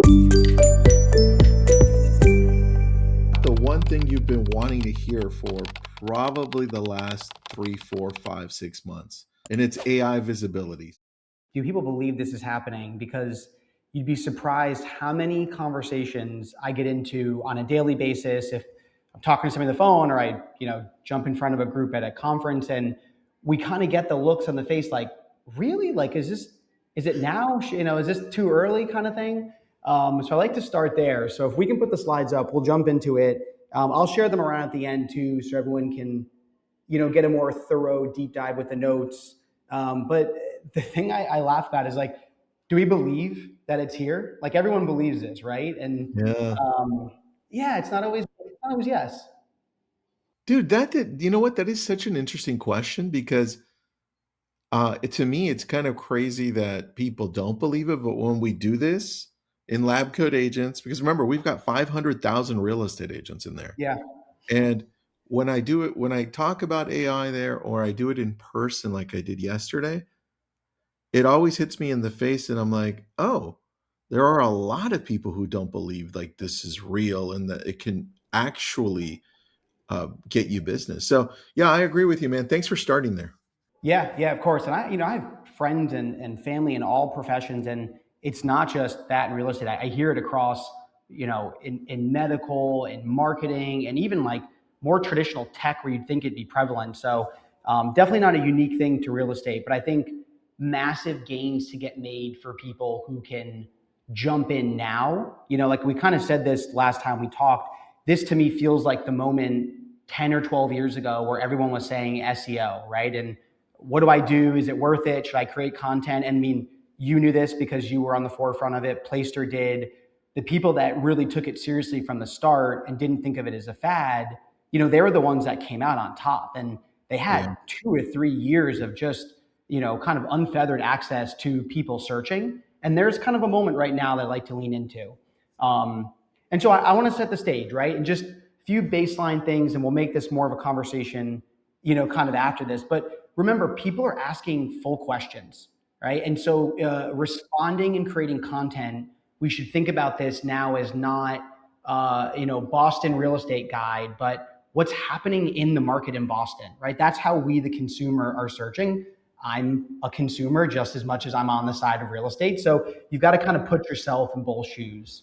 The one thing you've been wanting to hear for probably the last 3, 4, 5, 6 months, and it's AI visibility. Do people believe this is happening? Because you'd be surprised how many conversations I get into on a daily basis if I'm talking to somebody on the phone or I, jump in front of a group at a conference and we kind of get the looks on the face like, really? Like, is it now? Is this too early kind of thing? So I like to start there. So if we can put the slides up, we'll jump into it. I'll share them around at the end too, so everyone can, get a more thorough deep dive with the notes. But the thing I laugh about is like, do we believe that it's here? Like everyone believes this, right? And Yeah. yeah, it's not always yes. Dude, you know what? That is such an interesting question because to me, it's kind of crazy that people don't believe it. But when we do this in lab code agents, because remember, we've got 500,000 real estate agents in there. Yeah. And when I do it, when I talk about AI there, or I do it in person like I did yesterday, it always hits me in the face. And I'm like, oh, there are a lot of people who don't believe like this is real and that it can actually get you business. So yeah, I agree with you, man. Thanks for starting there. Yeah, of course. And I have friends and family in all professions, and it's not just that in real estate. I hear it across, in medical, in marketing, and even like more traditional tech where you'd think it'd be prevalent. So definitely not a unique thing to real estate, but I think massive gains to get made for people who can jump in now. Like we kind of said this last time we talked. This to me feels like the moment 10 or 12 years ago where everyone was saying SEO, right? And what do I do? Is it worth it? Should I create content? And I mean, you knew this because you were on the forefront of it. Placester did. The people that really took it seriously from the start and didn't think of it as a fad, they were the ones that came out on top. And they had Yeah. 2 or 3 years of just, kind of unfeathered access to people searching. And there's kind of a moment right now that I like to lean into. And so I want to set the stage, right? And just a few baseline things, and we'll make this more of a conversation, kind of after this. But remember, people are asking full questions, right? And so responding and creating content, we should think about this now as not, Boston real estate guide, but what's happening in the market in Boston, right? That's how we, the consumer, are searching. I'm a consumer just as much as I'm on the side of real estate. So you've got to kind of put yourself in both shoes.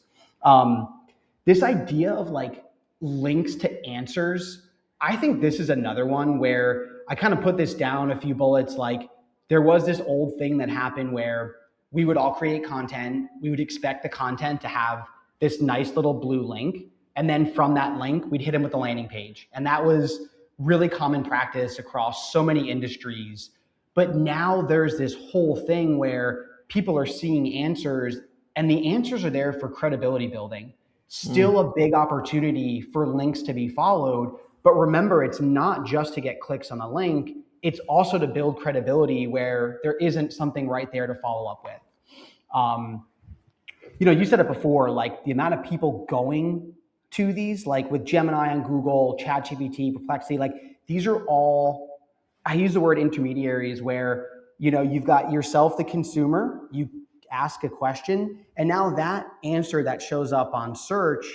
This idea of like links to answers, I think this is another one where I kind of put this down a few bullets. Like there was this old thing that happened where we would all create content. We would expect the content to have this nice little blue link. And then from that link, we'd hit them with a landing page. And that was really common practice across so many industries. But now there's this whole thing where people are seeing answers, and the answers are there for credibility building. Still a big opportunity for links to be followed. But remember, it's not just to get clicks on a link, it's also to build credibility where there isn't something right there to follow up with. You said it before, like the amount of people going to these, like with Gemini on Google, ChatGPT, Perplexity, like these are all, I use the word intermediaries where, you've got yourself, the consumer, you ask a question, and now that answer that shows up on search,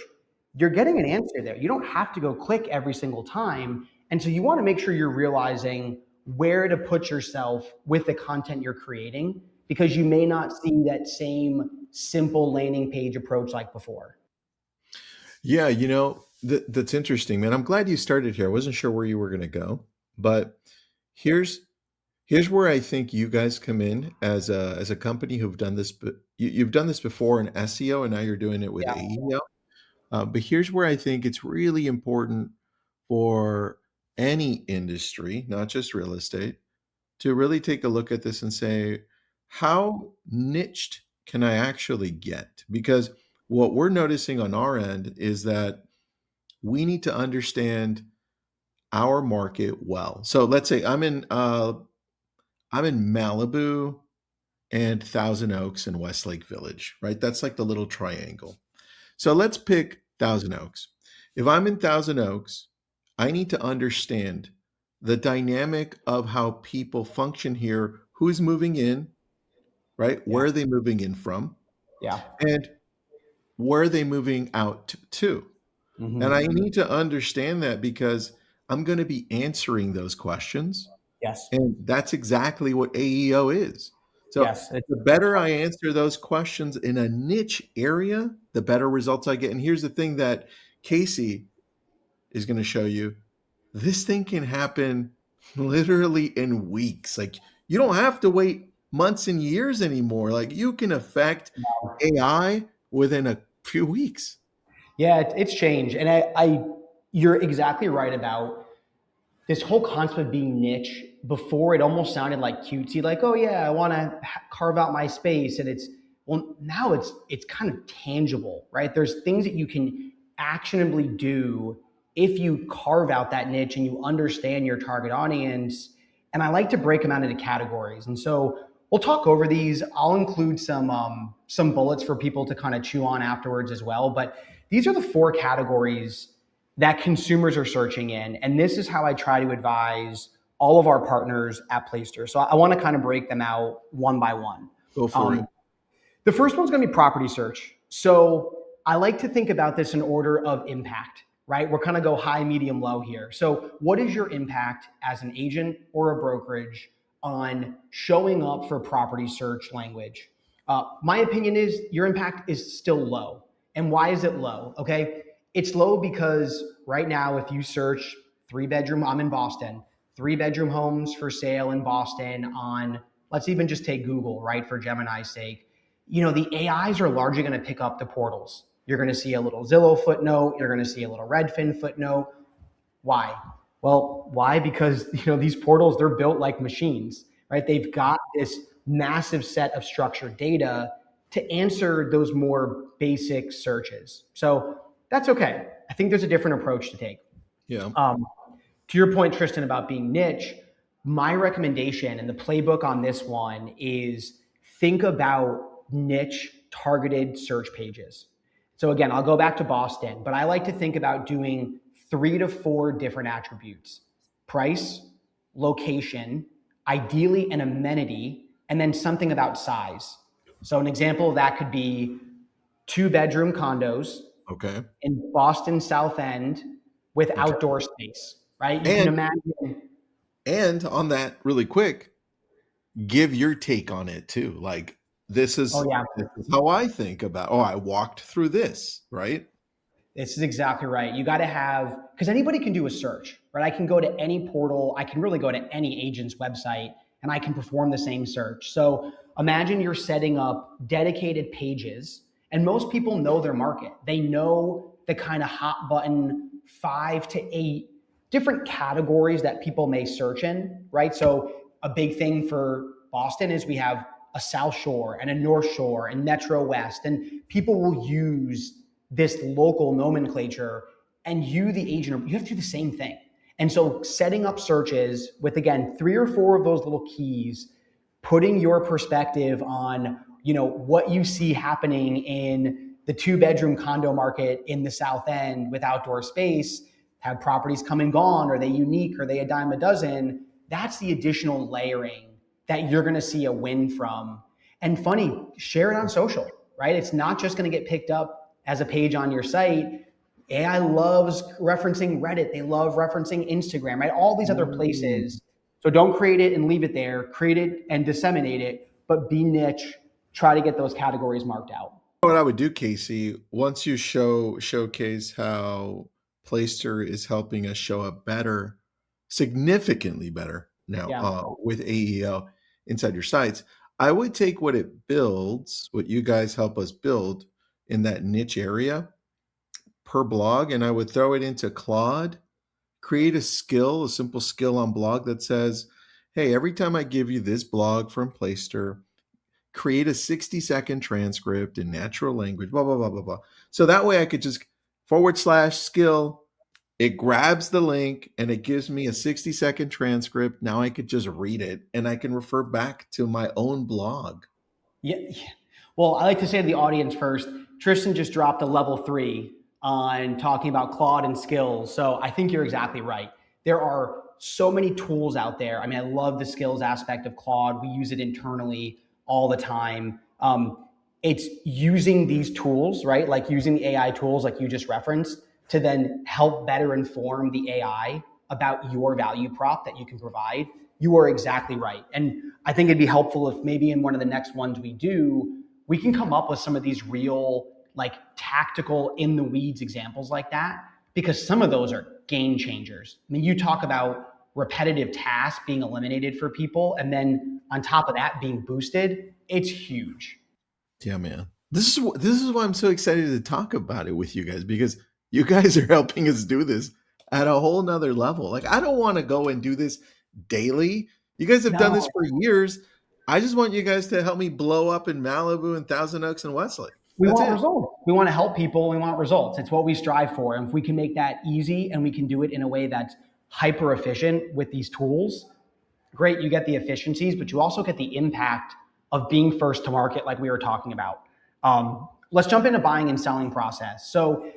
you're getting an answer there. You don't have to go click every single time. And so you want to make sure you're realizing where to put yourself with the content you're creating, because you may not see that same simple landing page approach like before. Yeah, that's interesting, man. I'm glad you started here. I wasn't sure where you were going to go, but here's where I think you guys come in as a company who've done this, but you've done this before in SEO, and now you're doing it with Yeah. AEO. But here's where I think it's really important for any industry, not just real estate, to really take a look at this and say, how niched can I actually get? Because what we're noticing on our end is that we need to understand our market well. So let's say I'm in Malibu and Thousand Oaks and Westlake Village, right? That's like the little triangle. So let's pick Thousand Oaks. If I'm in Thousand Oaks, I need to understand the dynamic of how people function here, who's moving in, right? Yeah. Where are they moving in from? Yeah. And where are they moving out to? And I Hmm. need to understand that because I'm going to be answering those questions. Yes. And that's exactly what AEO is. So Yes. the better I answer those questions in a niche area, the better results I get. And here's the thing that Casey is going to show you. This thing can happen literally in weeks. Like you don't have to wait months and years anymore. Like you can affect AI within a few weeks. Yeah, it's changed. And you're exactly right about this whole concept of being niche. Before, it almost sounded like cutesy, like, oh yeah, I want to carve out my space. And well, now it's kind of tangible, right? There's things that you can actionably do if you carve out that niche and you understand your target audience. And I like to break them out into categories. And so we'll talk over these. I'll include some bullets for people to kind of chew on afterwards as well. But these are the four categories that consumers are searching in. And this is how I try to advise all of our partners at Placester. So I want to kind of break them out one by one. Go for it. Um, the first one's going to be property search. So I like to think about this in order of impact, right? We're kind of go high, medium, low here. So what is your impact as an agent or a brokerage on showing up for property search language? My opinion is your impact is still low. And why is it low? Okay. It's low because right now, if you search three-bedroom, I'm in Boston, three-bedroom homes for sale in Boston on, let's even just take Google, right, for Gemini's sake, the AIs are largely going to pick up the portals. You're going to see a little Zillow footnote. You're going to see a little Redfin footnote. Why? Well, why? Because these portals, they're built like machines, right? They've got this massive set of structured data to answer those more basic searches. So that's okay. I think there's a different approach to take. Yeah. Um, to your point, Tristan, about being niche, my recommendation and the playbook on this one is think about niche targeted search pages. So again, I'll go back to Boston, but I like to think about doing 3 to 4 different attributes: price, location, ideally an amenity, and then something about size. So an example of that could be 2-bedroom condos Okay. in Boston South End with Okay. outdoor space, right? You can And imagine. and on that really quick, give your take on it too. Like this Oh is yeah, this is how I think about, oh, I walked through this, right? this is exactly right. You got to have, because anybody can do a search, right? I can go to any portal. I can really go to any agent's website and I can perform the same search. So imagine you're setting up dedicated pages, and most people know their market. They know the kind of hot button 5 to 8 different categories that people may search in, right? So a big thing for Boston is we have a South Shore and a North Shore and Metro West, and people will use this local nomenclature, and you, the agent, you have to do the same thing. And so setting up searches with, again, 3 or 4 of those little keys, putting your perspective on, what you see happening in the 2-bedroom condo market in the South End with outdoor space. Have properties come and gone? Are they unique? Are they a dime a dozen? That's the additional layering that you're going to see a win from. And funny, share it on social, right? It's not just going to get picked up as a page on your site. AI loves referencing Reddit. They love referencing Instagram, right? All these other Mm. places. So don't create it and leave it there. Create it and disseminate it, but be niche. Try to get those categories marked out. What I would do, Casey, once you showcase how Playster is helping us show up better, significantly better now Yeah. with AEO inside your sites, I would take what it builds, what you guys help us build in that niche area per blog, and I would throw it into Claude, create a skill, a simple skill on blog that says, hey, every time I give you this blog from Playster, create a 60-second transcript in natural language, blah, blah, blah, blah, blah. So that way I could just / skill, it grabs the link and it gives me a 60-second transcript. Now I could just read it and I can refer back to my own blog. Yeah. Well, I like to say to the audience first, Tristan just dropped a level 3 on talking about Claude and skills. So I think you're exactly right. There are so many tools out there. I love the skills aspect of Claude. We use it internally all the time. it's using these tools, right? Like using the AI tools like you just referenced to then help better inform the AI about your value prop that you can provide. You are exactly right. And I think it'd be helpful if maybe in one of the next ones we do, we can come up with some of these real, like tactical in the weeds examples like that, because some of those are game changers. I mean, you talk about repetitive tasks being eliminated for people, and then on top of that being boosted, it's huge. Yeah, man. This is why I'm so excited to talk about it with you guys, because you guys are helping us do this at a whole nother level. Like, I don't want to go and do this daily. You guys have done this No, for years. I just want you guys to help me blow up in Malibu and Thousand Oaks and Westlake. we That's want it. results. We want to help people. We want results. It's what we strive for. And if we can make that easy and we can do it in a way that's hyper efficient with these tools, great, you get the efficiencies, but you also get the impact of being first to market, like we were talking about. Let's jump into buying and selling process. So,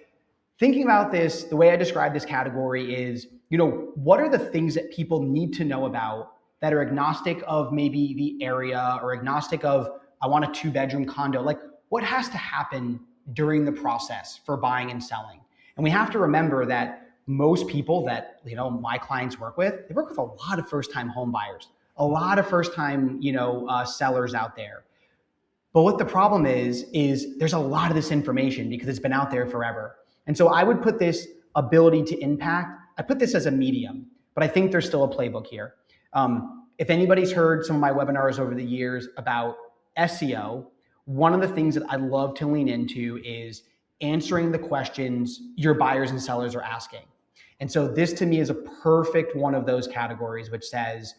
thinking about this, the way I describe this category is, what are the things that people need to know about that are agnostic of maybe the area or agnostic of, I want a 2-bedroom condo? Like, what has to happen during the process for buying and selling? And we have to remember that most people that my clients work with, they work with a lot of first-time home buyers, a lot of first-time sellers out there. But what the problem is there's a lot of this information because it's been out there forever. And so I would put this ability to impact, I put this as a medium, but I think there's still a playbook here. If anybody's heard some of my webinars over the years about SEO, one of the things that I love to lean into is answering the questions your buyers and sellers are asking. And so this to me is a perfect one of those categories, which says,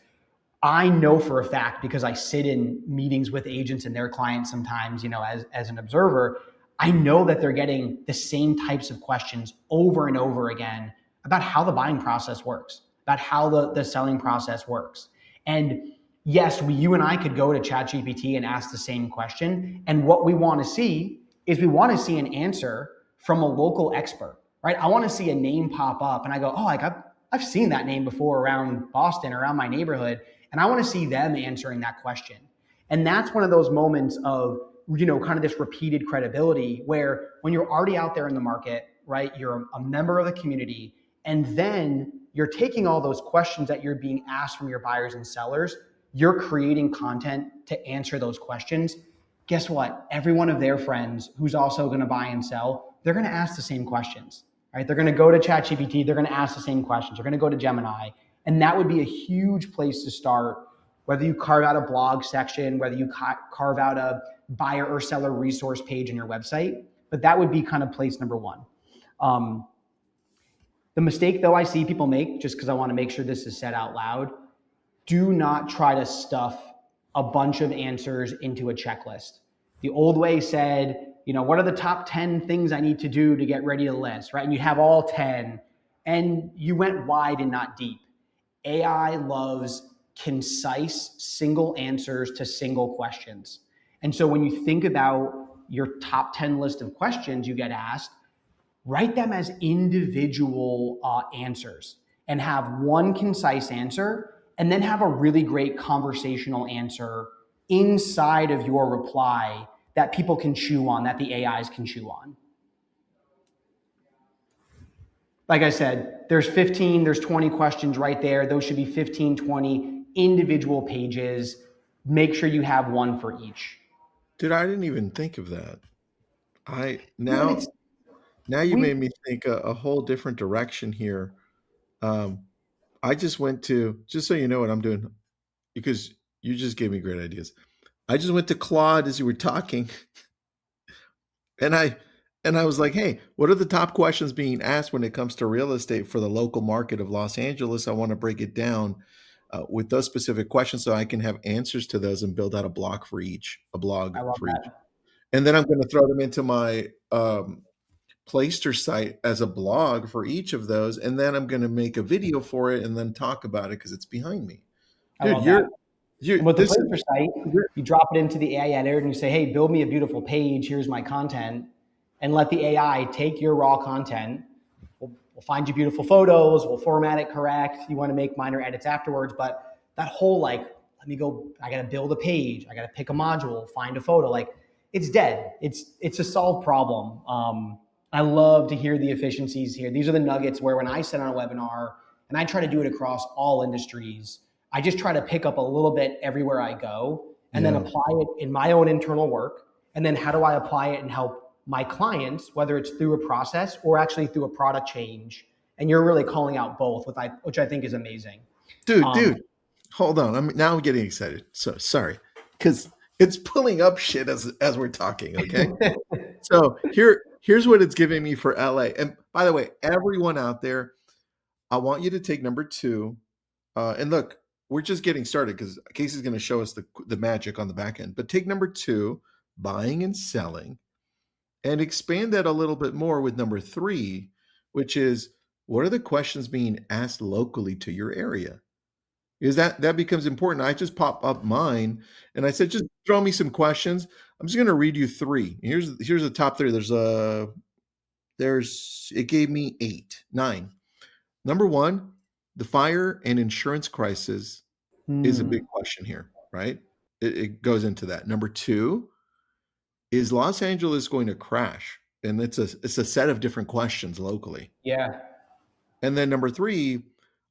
I know for a fact, because I sit in meetings with agents and their clients sometimes, as an observer, I know that they're getting the same types of questions over and over again about how the buying process works, about how the selling process works. And yes, you and I could go to ChatGPT and ask the same question. And what we want to see is we want to see an answer from a local expert, right? I want to see a name pop up and I go, oh, like I've seen that name before around Boston, around my neighborhood. And I want to see them answering that question. And that's one of those moments of, kind of this repeated credibility where when you're already out there in the market, right, you're a member of the community, and then you're taking all those questions that you're being asked from your buyers and sellers, you're creating content to answer those questions. Guess what? Every one of their friends who's also going to buy and sell, they're going to ask the same questions, right? They're going to go to ChatGPT, they're going to ask the same questions. They're going to go to Gemini. And that would be a huge place to start, whether you carve out a blog section, whether you carve out a buyer or seller resource page on your website. But that would be kind of place number one. The mistake, though, I see people make, just because I want to make sure this is said out loud, do not try to stuff a bunch of answers into a checklist. The old way said, what are the top 10 things I need to do to get ready to list, right? And you have all 10, and you went wide and not deep. AI loves concise, single answers to single questions. And so when you think about your top 10 list of questions you get asked, write them as individual answers and have one concise answer, and then have a really great conversational answer inside of your reply that people can chew on, that the AIs can chew on. Like I said, there's 20 questions right there. Those should be 15, 20 individual pages. Make sure you have one for each. Dude, I didn't even think of that. I Well, now now you we made me think a whole different direction here. Um, I just went to, just so you know what I'm doing, because you just gave me great ideas. I just went to Claude as you were talking, and I was like, "Hey, what are the top questions being asked when it comes to real estate for the local market of Los Angeles? I want to break it down with those specific questions so I can have answers to those and build out a blog I love for each. that. And then I'm going to throw them into my Placester site as a blog for each of those, and then I'm going to make a video for it and then talk about it because it's behind me, I dude. love that. You're And with the this Placer site, you drop it into the AI editor and you say, hey, build me a beautiful page. Here's my content. And let the AI take your raw content. We'll find you beautiful photos. We'll format it correct. You want to make minor edits afterwards. But that whole let me go, I got to build a page. I got to pick a module, find a photo. it's dead. It's a solved problem. I love to hear the efficiencies here. These are the nuggets where when I sit on a webinar and I try to do it across all industries, I just try to pick up a little bit everywhere I go and then Yeah. apply it in my own internal work. And then how do I apply it and help my clients, whether it's through a process or actually through a product change? And you're really calling out both, which I think is amazing. Dude, hold on. I'm now getting excited. So sorry, because it's pulling up shit as we're talking. Okay, so here's what it's giving me for LA. And by the way, everyone out there, I want you to take number 2. And look, we're just getting started because Casey's going to show us the magic on the back end. But take number 2, buying and selling, and expand that a little bit more with number 3, which is what are the questions being asked locally to your area? Is that becomes important. I just pop up mine and I said, just throw me some questions. I'm just going to read you 3. Here's the top 3. It gave me 8, 9. Number 1, the fire and insurance crisis is a big question here, right? It goes into that. Number 2, is Los Angeles going to crash? And it's a set of different questions locally. Yeah. And then number 3,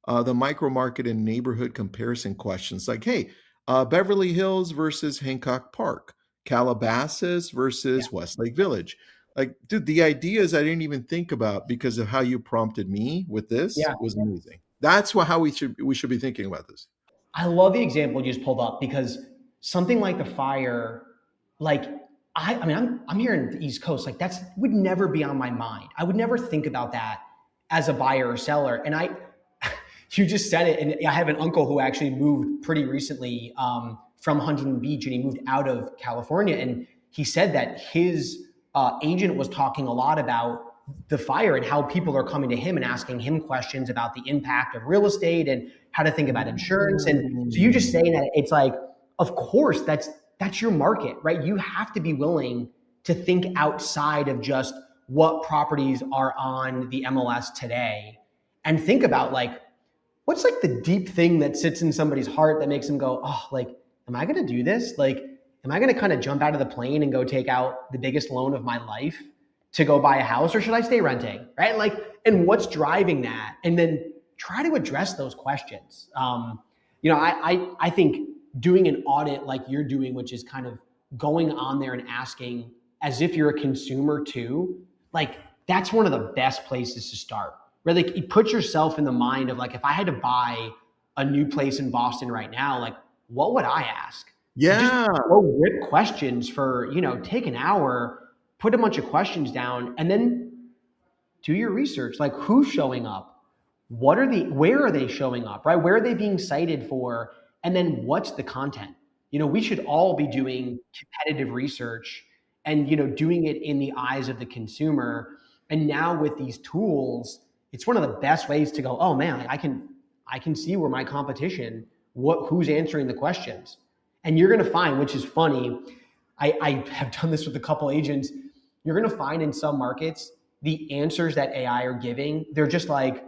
the micro market and neighborhood comparison questions like, hey, Beverly Hills versus Hancock Park, Calabasas versus Westlake Village. Like, dude, the ideas I didn't even think about because of how you prompted me with this Yeah. was amazing. That's how we should be thinking about this. I love the example you just pulled up because something like the fire, like I mean, I'm here in the East Coast, like that's would never be on my mind. I would never think about that as a buyer or seller. And you just said it, and I have an uncle who actually moved pretty recently from Huntington Beach, and he moved out of California, and he said that his agent was talking a lot about the fire and how people are coming to him and asking him questions about the impact of real estate and how to think about insurance. And so you just saying that, it's like, of course, that's your market, right? You have to be willing to think outside of just what properties are on the MLS today and think about like, what's like the deep thing that sits in somebody's heart that makes them go, oh, like, am I going to do this? Like, am I going to kind of jump out of the plane and go take out the biggest loan of my life to go buy a house, or should I stay renting? Right? Like, and what's driving that? And then try to address those questions. I think doing an audit like you're doing, which is kind of going on there and asking as if you're a consumer too, like that's one of the best places to start. Right? Like, you put yourself in the mind of like, if I had to buy a new place in Boston right now, like what would I ask? Just Yeah. go rip questions for, take an hour, put a bunch of questions down, and then do your research. Like, who's showing up? Where are they showing up, right? Where are they being cited for? And then what's the content? We should all be doing competitive research and, doing it in the eyes of the consumer. And now with these tools, it's one of the best ways to go, oh man, I can see where my competition, who's answering the questions. And you're going to find, which is funny, I have done this with a couple agents, you're going to find in some markets, the answers that AI are giving, they're just like,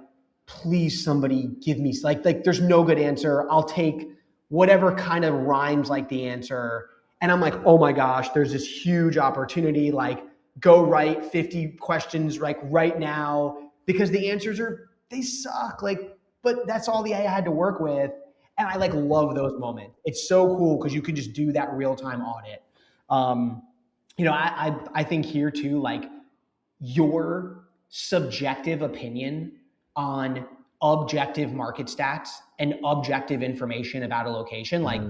please somebody give me, like there's no good answer. I'll take whatever kind of rhymes like the answer. And I'm like, oh my gosh, there's this huge opportunity, like go write 50 questions like right now, because the answers they suck. Like, but that's all the AI had to work with. And I like love those moments. It's so cool because you can just do that real-time audit. I think here too, like your subjective opinion on objective market stats and objective information about a location, like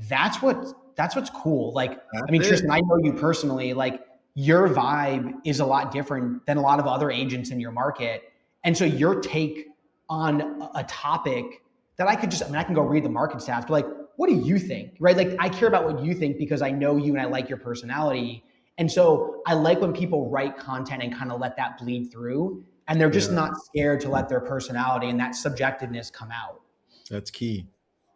that's what's cool. Like, I mean, Tristan, I know you personally, like your vibe is a lot different than a lot of other agents in your market. And so your take on a topic that I can go read the market stats, but like, what do you think, right? Like, I care about what you think because I know you and I like your personality. And so I like when people write content and kind of let that bleed through, and they're just not scared to let their personality and that subjectiveness come out. That's key.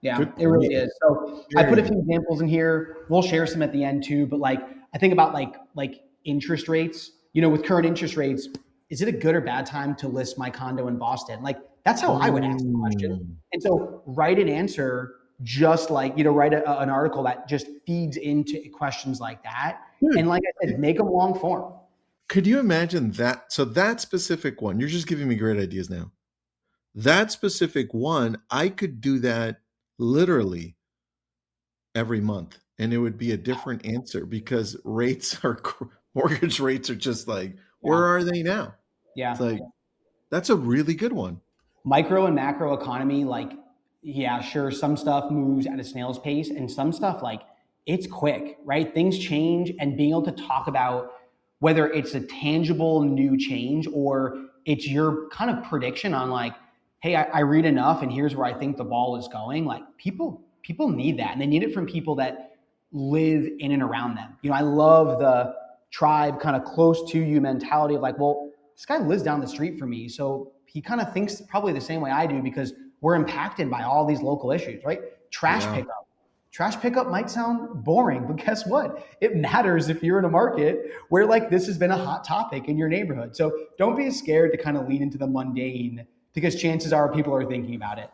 Yeah, it really is. So I put a few examples in here. We'll share some at the end too. But like, I think about like interest rates, with current interest rates, is it a good or bad time to list my condo in Boston? Like, that's how I would ask the question. And so write an answer, just like, write an article that just feeds into questions like that. And Dude, like I said, make them long form. could you imagine that? So that specific one, you're just giving me great ideas now. That specific one, I could do that literally every month, and it would be a different answer because rates are mortgage rates are just like, Yeah. where are they now? It's Yeah. like, that's a really good one. Micro and macro economy, like, yeah, sure, some stuff moves at a snail's pace and some stuff, like, it's quick, right? Things change, and being able to talk about whether it's a tangible new change or it's your kind of prediction on like, hey, I read enough and here's where I think the ball is going. Like people need that, and they need it from people that live in and around them. I love the tribe kind of close to you mentality of like, well, this guy lives down the street from me, so he kind of thinks probably the same way I do because we're impacted by all these local issues, right? Trash Yeah. pickup. Trash pickup might sound boring, but guess what? It matters if you're in a market where like this has been a hot topic in your neighborhood. So don't be scared to kind of lean into the mundane because chances are people are thinking about it.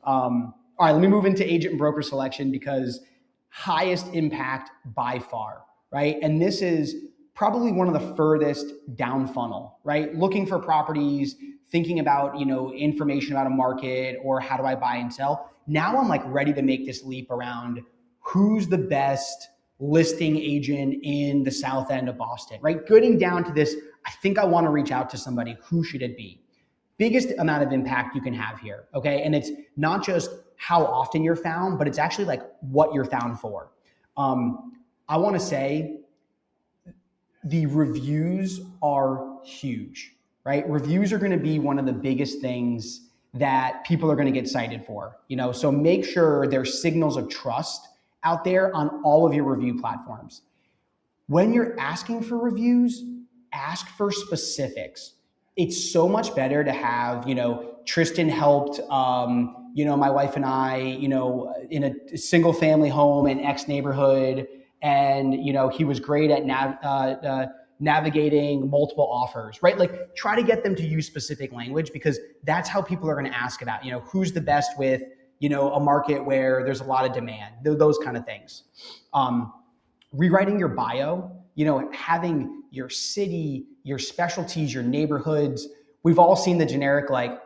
All right, let me move into agent and broker selection because highest impact by far, right? And this is probably one of the furthest down funnel, right? Looking for properties, thinking about, information about a market or how do I buy and sell. Now I'm like ready to make this leap around who's the best listing agent in the south end of Boston, right? Getting down to this, I think I want to reach out to somebody. Who should it be? Biggest amount of impact you can have here, okay? And it's not just how often you're found, but it's actually like what you're found for. I want to say the reviews are huge, right? Reviews are going to be one of the biggest things that people are going to get cited for, so make sure there's signals of trust out there on all of your review platforms. When you're asking for reviews, ask for specifics. It's so much better to have, Tristan helped, my wife and I, in a single family home in X neighborhood. And, he was great at navigating multiple offers, right? Like try to get them to use specific language because that's how people are going to ask about, who's the best with, a market where there's a lot of demand, those kind of things. Rewriting your bio, having your city, your specialties, your neighborhoods. We've all seen the generic, like,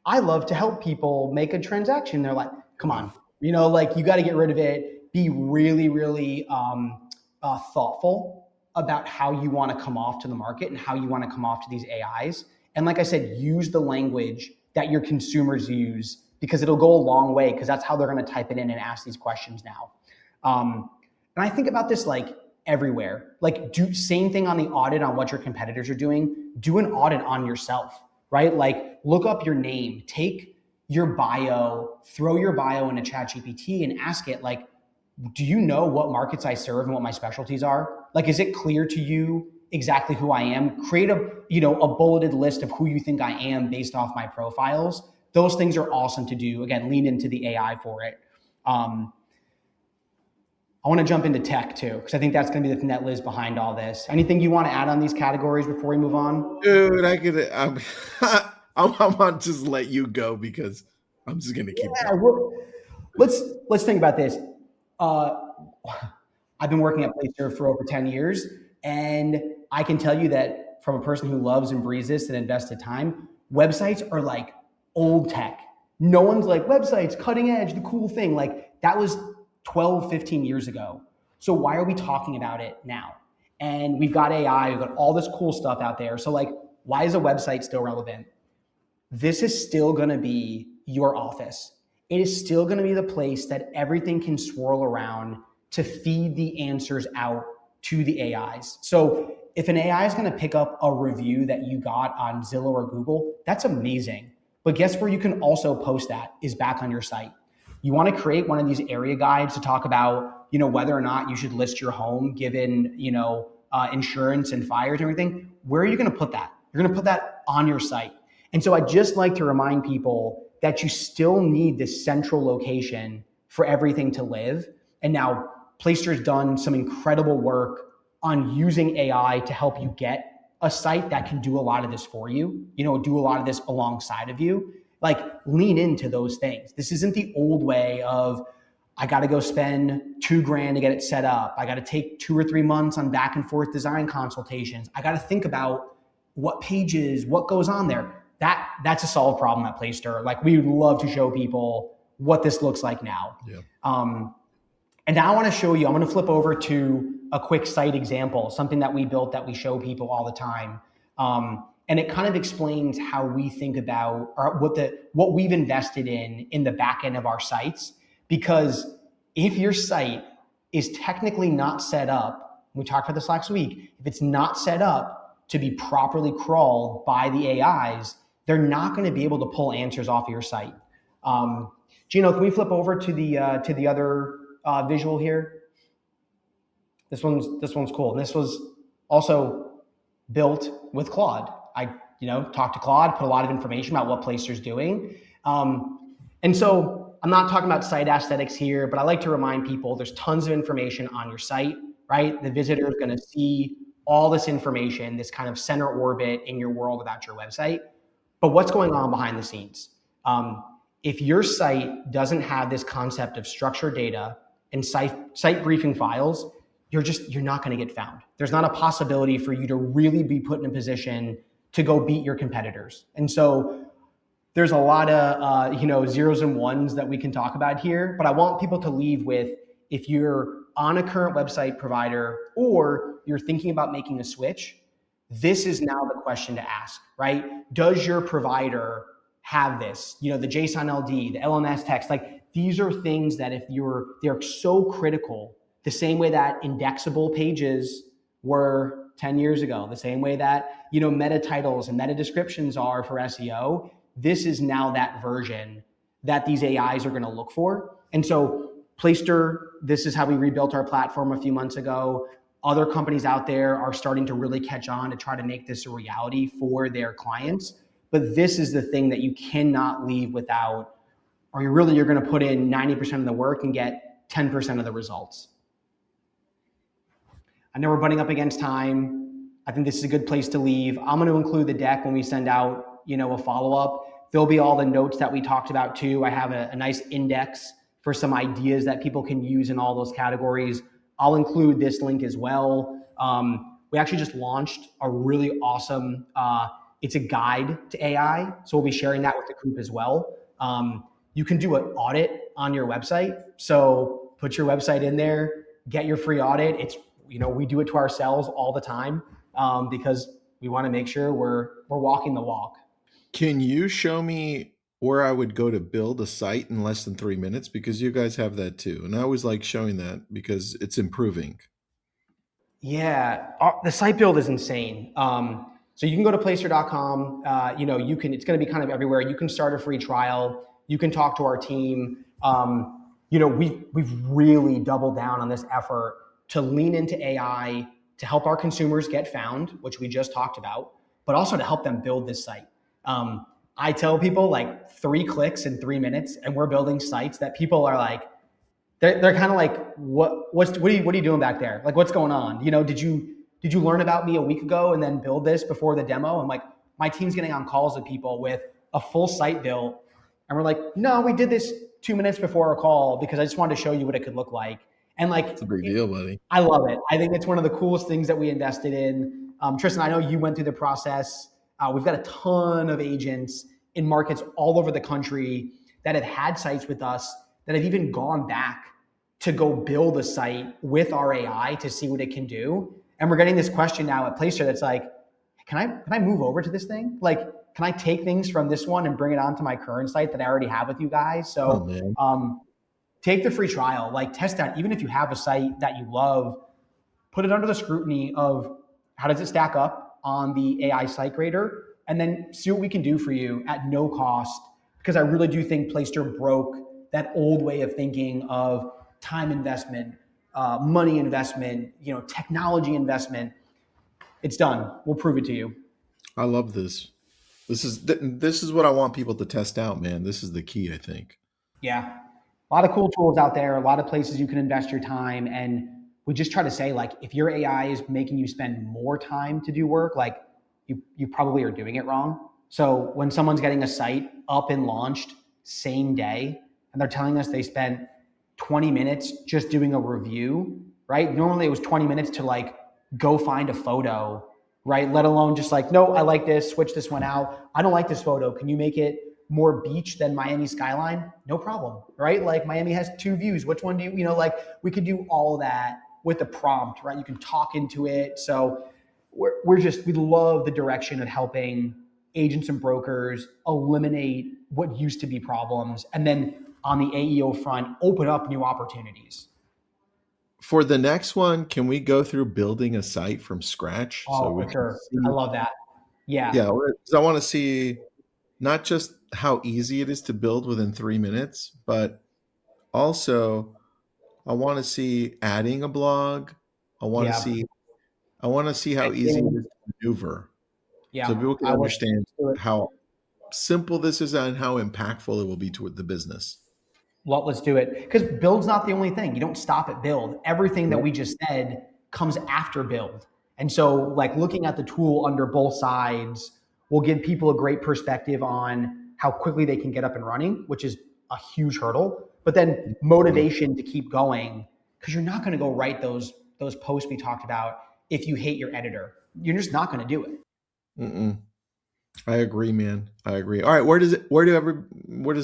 I love to help people make a transaction. They're like, come on, like you got to get rid of it. Be really, really thoughtful about how you want to come off to the market and how you want to come off to these AIs. And like I said, use the language that your consumers use because it'll go a long way because that's how they're going to type it in and ask these questions now. And I think about this like everywhere. Like do same thing on the audit on what your competitors are doing. Do an audit on yourself, right? Like look up your name, take your bio, throw your bio into ChatGPT and ask it like, do you know what markets I serve and what my specialties are? Like, is it clear to you exactly who I am? Create a bulleted list of who you think I am based off my profiles. Those things are awesome to do. Again, lean into the AI for it. I want to jump into tech too, because I think that's going to be the thing that lives behind all this. Anything you want to add on these categories before we move on? Dude, I want to just let you go because I'm just gonna keep Yeah, going. well, let's think about this. Uh, I've been working at Placester for over 10 years, and I can tell you that from a person who loves and breathes this and invested time, websites are like old tech. No one's like, websites, cutting edge, the cool thing. Like that was 12, 15 years ago. So why are we talking about it now? And we've got AI, we've got all this cool stuff out there. So like, why is a website still relevant? This is still going to be your office. It is still going to be the place that everything can swirl around to feed the answers out to the AIs. So if an AI is going to pick up a review that you got on Zillow or Google, that's amazing. But guess where you can also post that is back on your site. You want to create one of these area guides to talk about, whether or not you should list your home given, insurance and fires and everything. Where are you going to put that? You're going to put that on your site. And so I just like to remind people that you still need this central location for everything to live. And now Placer's done some incredible work on using AI to help you get a site that can do a lot of this for you, do a lot of this alongside of you. Like lean into those things. This isn't the old way of, I got to go spend $2,000 to get it set up. I got to take 2 or 3 months on back and forth design consultations. I got to think about what pages, what goes on there. That's a solved problem at Placester. Like, we would love to show people what this looks like now. Yeah. And now I want to show you, I'm going to flip over to a quick site example, something that we built that we show people all the time. And it kind of explains how we think about, or what we've invested in the back end of our sites. Because if your site is technically not set up, we talked about this last week, if it's not set up to be properly crawled by the AIs, they're not going to be able to pull answers off of your site. Gino, can we flip over to the other visual here? This one's cool. And this was also built with Claude. I talked to Claude, put a lot of information about what Placer's doing. And so I'm not talking about site aesthetics here, but I like to remind people there's tons of information on your site, right? The visitor is going to see all this information, this kind of center orbit in your world about your website. But what's going on behind the scenes? If your site doesn't have this concept of structured data and site briefing files, you're not going to get found. There's not a possibility for you to really be put in a position to go beat your competitors. And so there's a lot of zeros and ones that we can talk about here, but I want people to leave with, if you're on a current website provider or you're thinking about making a switch, this is now the question to ask, right? Does your provider have this? The JSON-LD, the LMS text, like, these are things that they're so critical, the same way that indexable pages were 10 years ago, the same way that, meta titles and meta descriptions are for SEO. This is now that version that these AIs are going to look for. And so Placester, this is how we rebuilt our platform a few months ago. Other companies out there are starting to really catch on to try to make this a reality for their clients. But this is the thing that you cannot leave without, or you're going to put in 90% of the work and get 10% of the results. I know we're butting up against time. I think this is a good place to leave. I'm going to include the deck when we send out, a follow-up. There'll be all the notes that we talked about too. I have a nice index for some ideas that people can use in all those categories. I'll include this link as well. We actually just launched a really awesome, it's a guide to AI. So we'll be sharing that with the group as well. You can do an audit on your website. So put your website in there, get your free audit. It's, we do it to ourselves all the time because we want to make sure we're walking the walk. Can you show me where I would go to build a site in less than 3 minutes? Because you guys have that too. And I always like showing that because it's improving. Yeah, the site build is insane. So you can go to placer.com. It's going to be kind of everywhere. You can start a free trial. You can talk to our team. We've really doubled down on this effort to lean into AI to help our consumers get found, which we just talked about, but also to help them build this site. I tell people, like, 3 clicks in 3 minutes, and we're building sites that people are like, they're kind of like, what are you doing back there? Like, what's going on? Did you learn about me a week ago and then build this before the demo? I'm like, my team's getting on calls with people with a full site built, and we're like, no, we did this 2 minutes before our call because I just wanted to show you what it could look like. And like, it's a big deal, buddy. I love it. I think it's one of the coolest things that we invested in. Tristan, I know you went through the process. We've got a ton of agents in markets all over the country that have had sites with us, that have even gone back to go build a site with our AI to see what it can do. And we're getting this question now at Placer that's like, can I move over to this thing? Like, can I take things from this one and bring it onto my current site that I already have with you guys? So take the free trial, like, test out. Even if you have a site that you love, put it under the scrutiny of how does it stack up on the AI site grader, and then see what we can do for you at no cost. Because I really do think Placer broke that old way of thinking of time investment, money investment, technology investment. It's done. We'll prove it to you. I love this. This is what I want people to test out, man. This is the key, I think. Yeah. A lot of cool tools out there, a lot of places you can invest your time. And we just try to say, like, if your AI is making you spend more time to do work, like, you probably are doing it wrong. So when someone's getting a site up and launched same day, and they're telling us they spent 20 minutes just doing a review, right? Normally it was 20 minutes to like go find a photo, right? Let alone just like, no, I like this, switch this one out. I don't like this photo. Can you make it more beach than Miami skyline? No problem, right? Like Miami has 2 views. Which one do you, like we could do all that with the prompt, right? You can talk into it. So we love the direction of helping agents and brokers eliminate what used to be problems, and then on the AEO front, open up new opportunities. For the next one, can we go through building a site from scratch so Oh, we for can sure. I see? love that. Yeah. Yeah, 'cause I want to see not just how easy it is to build within 3 minutes, but also I want to see adding a blog. I want to Yeah. see I want to see how easy it is to maneuver, so Yeah. people can I would understand do it. how simple this is and how impactful it will be to the business. Well, let's do it. Because build's not the only thing. You don't stop at build. Everything that Yep. we just said comes after build. And so, like, looking at the tool under both sides will give people a great perspective on how quickly they can get up and running, which is a huge hurdle. But then motivation to keep going, because you're not going to go write those posts we talked about if you hate your editor. You're just not going to do it. Mm-mm. I agree, man. I agree. All right, where does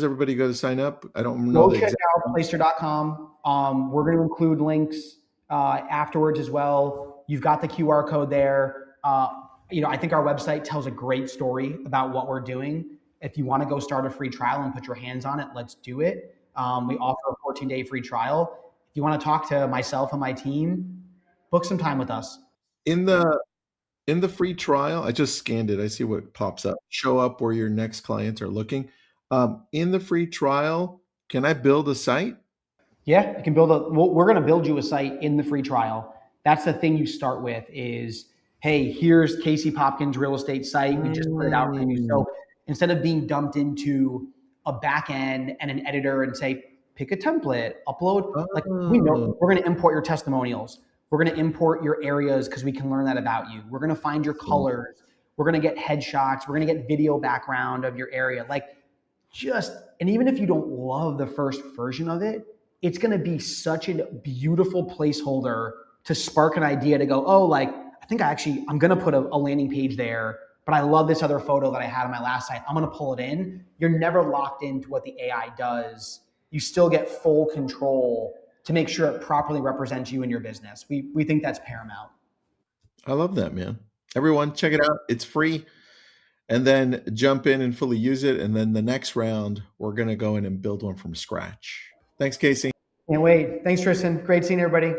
everybody go to sign up? I don't know Go the check exact. out Placester.com. We're going to include links afterwards as well. You've got the QR code there. I think our website tells a great story about what we're doing. If you want to go start a free trial and put your hands on it, let's do it. We offer a 14-day free trial. If you want to talk to myself and my team, book some time with us. In the free trial, I just scanned it. I see what pops up. Show up where your next clients are looking. In the free trial, can I build a site? Yeah, you can build we're going to build you a site in the free trial. That's the thing you start with is, hey, here's Casey Popkins real estate site. We just put it out for you. Mm. So instead of being dumped into a back end and an editor and say, pick a template, upload, like we know Oh, we're going to import your testimonials. We're going to import your areas because we can learn that about you. We're going to find your cool. colors. We're going to get headshots. We're going to get video background of your area. Like and even if you don't love the first version of it, it's going to be such a beautiful placeholder to spark an idea to go, oh, like, I think I'm going to put a landing page there, but I love this other photo that I had on my last site. I'm going to pull it in. You're never locked into what the AI does. You still get full control to make sure it properly represents you and your business. We think that's paramount. I love that, man. Everyone, check it out. It's free. And then jump in and fully use it. And then the next round, we're going to go in and build one from scratch. Thanks, Casey. Can't wait. Thanks, Tristan. Great seeing everybody.